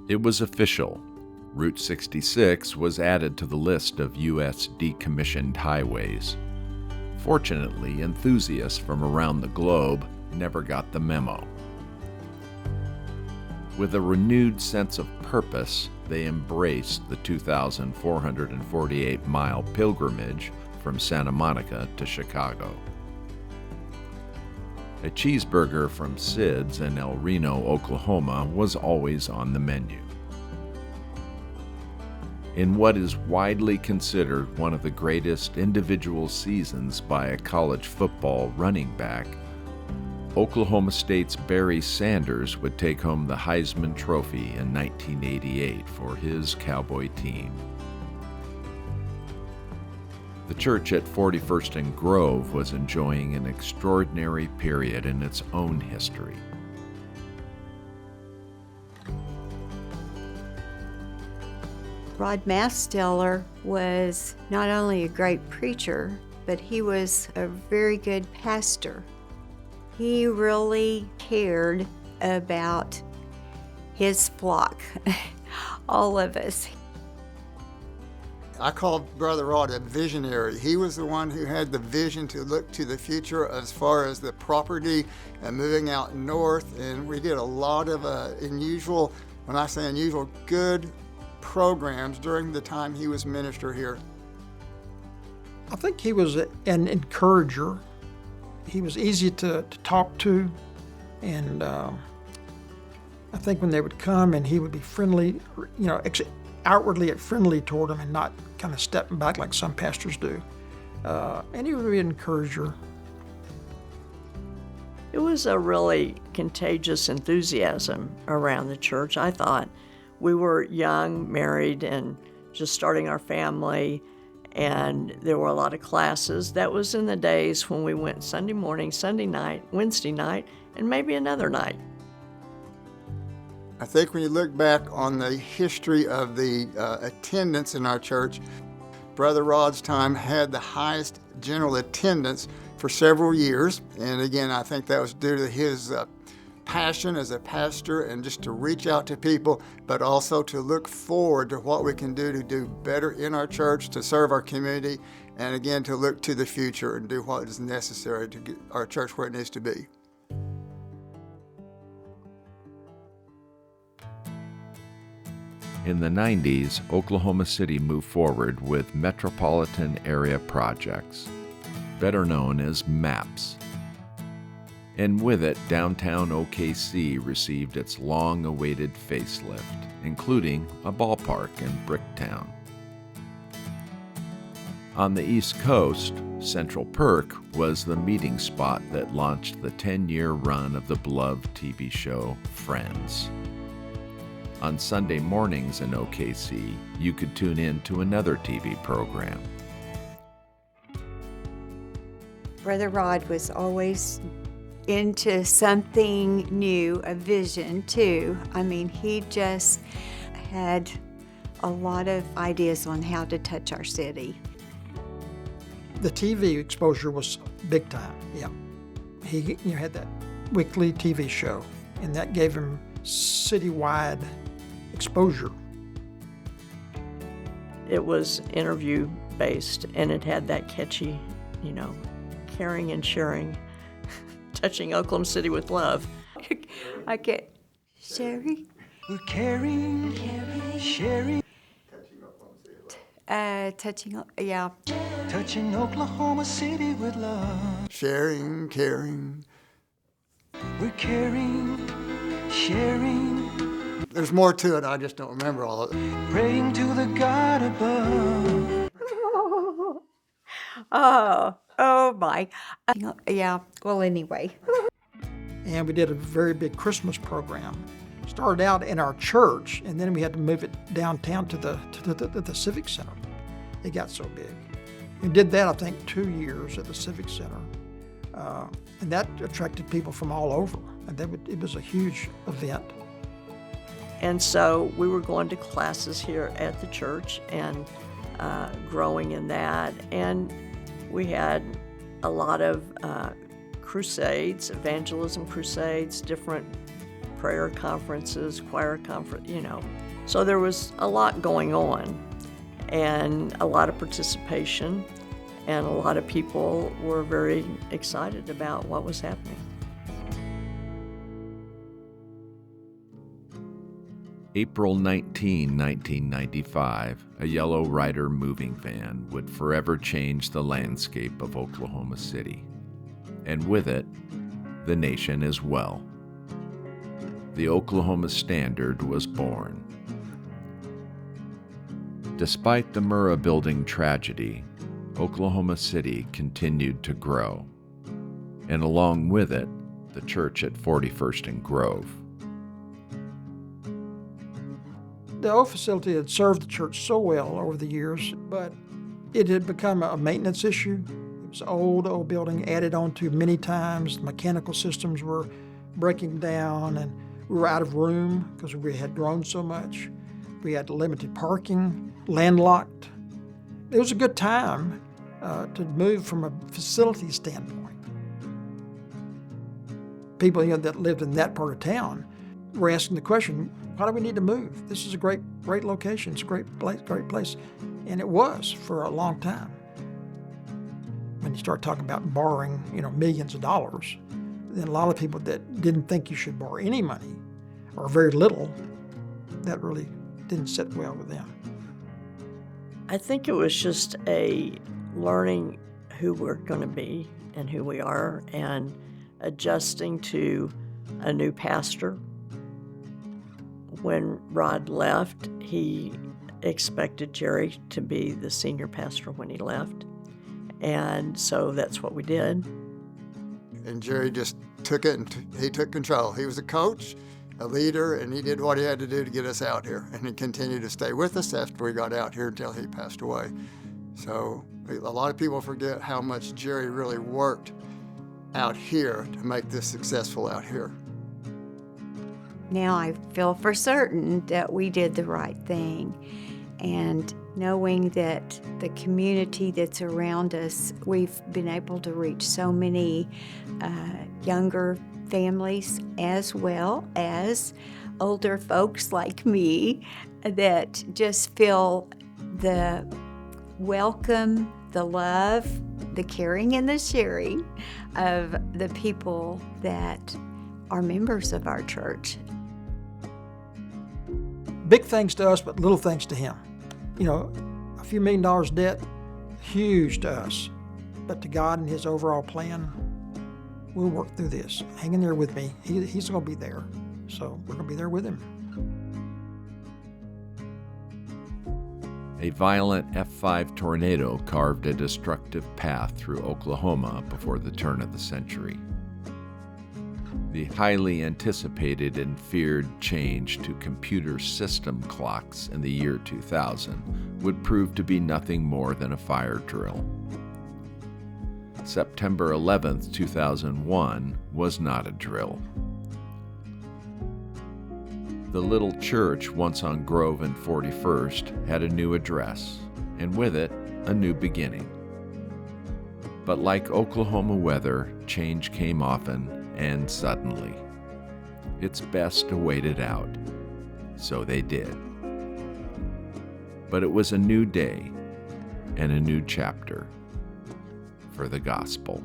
It was official. Route 66 was added to the list of U.S. decommissioned highways. Fortunately, enthusiasts from around the globe never got the memo. With a renewed sense of purpose, they embraced the 2,448-mile pilgrimage from Santa Monica to Chicago. A cheeseburger from Sid's in El Reno, Oklahoma was always on the menu. In what is widely considered one of the greatest individual seasons by a college football running back, Oklahoma State's Barry Sanders would take home the Heisman Trophy in 1988 for his Cowboy team. The church at 41st and Grove was enjoying an extraordinary period in its own history. Rod Masteller was not only a great preacher, but he was a very good pastor. He really cared about his flock, all of us. I called Brother Rod a visionary. He was the one who had the vision to look to the future as far as the property and moving out north. And we did a lot of unusual, when I say unusual, good programs during the time he was minister here. I think he was an encourager. He was easy to talk to, and I think when they would come and he would be friendly, outwardly friendly toward them and not kind of stepping back like some pastors do. And he would be an encourager. It was a really contagious enthusiasm around the church, I thought. We were young, married, and just starting our family, and there were a lot of classes. That was in the days when we went Sunday morning, Sunday night, Wednesday night, and maybe another night. I think when you look back on the history of the attendance in our church, Brother Rod's time had the highest general attendance for several years. And again, I think that was due to his passion as a pastor and just to reach out to people, but also to look forward to what we can do to do better in our church, to serve our community, and again, to look to the future and do what is necessary to get our church where it needs to be. In the 90s, Oklahoma City moved forward with Metropolitan Area Projects, better known as MAPS. And with it, downtown OKC received its long-awaited facelift, including a ballpark in Bricktown. On the East Coast, Central Perk was the meeting spot that launched the 10-year run of the beloved TV show Friends. On Sunday mornings in OKC, you could tune in to another TV program. Brother Rod was always into something new, a vision too. I mean, he just had a lot of ideas on how to touch our city. The TV exposure was big time, yeah. He had that weekly TV show, and that gave him citywide exposure. It was interview-based, and it had that catchy, caring and sharing, touching Oklahoma City with love. I get Sherry. We're caring, sharing, Touching, yeah. touching Oklahoma City with love. Sharing, caring. We're caring, sharing, There's more to it, I just don't remember all of it. praying to the God above. Oh my. Yeah, well, anyway. And we did a very big Christmas program. Started out in our church, and then we had to move it downtown to the Civic Center. It got so big. We did that, I think, 2 years at the Civic Center. And that attracted people from all over. And it was a huge event. And so we were going to classes here at the church and growing in that. And we had a lot of crusades, evangelism crusades, different prayer conferences, choir conference, So there was a lot going on and a lot of participation, and a lot of people were very excited about what was happening. April 19, 1995, a yellow Ryder moving van would forever change the landscape of Oklahoma City, and with it, the nation as well. The Oklahoma Standard was born. Despite the Murrah Building tragedy, Oklahoma City continued to grow, and along with it, the church at 41st and Grove. The old facility had served the church so well over the years, but it had become a maintenance issue. It was an old building, added on to many times. The mechanical systems were breaking down, and we were out of room because we had grown so much. We had limited parking, landlocked. It was a good time to move from a facility standpoint. People that lived in that part of town were asking the question, why do we need to move? This is a great location. It's a great place. And it was for a long time. When you start talking about borrowing, millions of dollars, then a lot of people that didn't think you should borrow any money or very little, that really didn't sit well with them. I think it was just a learning who we're going to be and who we are, and adjusting to a new pastor. When Rod left, he expected Jerry to be the senior pastor when he left, and so that's what we did. And Jerry just took it, and he took control. He was a coach, a leader, and he did what he had to do to get us out here, and he continued to stay with us after we got out here until he passed away. So a lot of people forget how much Jerry really worked out here to make this successful out here. Now I feel for certain that we did the right thing, and knowing that the community that's around us, we've been able to reach so many younger families as well as older folks like me that just feel the welcome, the love, the caring and the sharing of the people that are members of our church. Big things to us, but little things to him. A few $1 million debt, huge to us. But to God and his overall plan, we'll work through this. Hang in there with me. He's going to be there. So we're going to be there with him. A violent F5 tornado carved a destructive path through Oklahoma before the turn of the century. The highly anticipated and feared change to computer system clocks in the year 2000 would prove to be nothing more than a fire drill. September 11, 2001 was not a drill. The little church, once on Grove and 41st, had a new address, and with it, a new beginning. But like Oklahoma weather, change came often and suddenly. It's best to wait it out. So they did. But it was a new day and a new chapter for the gospel.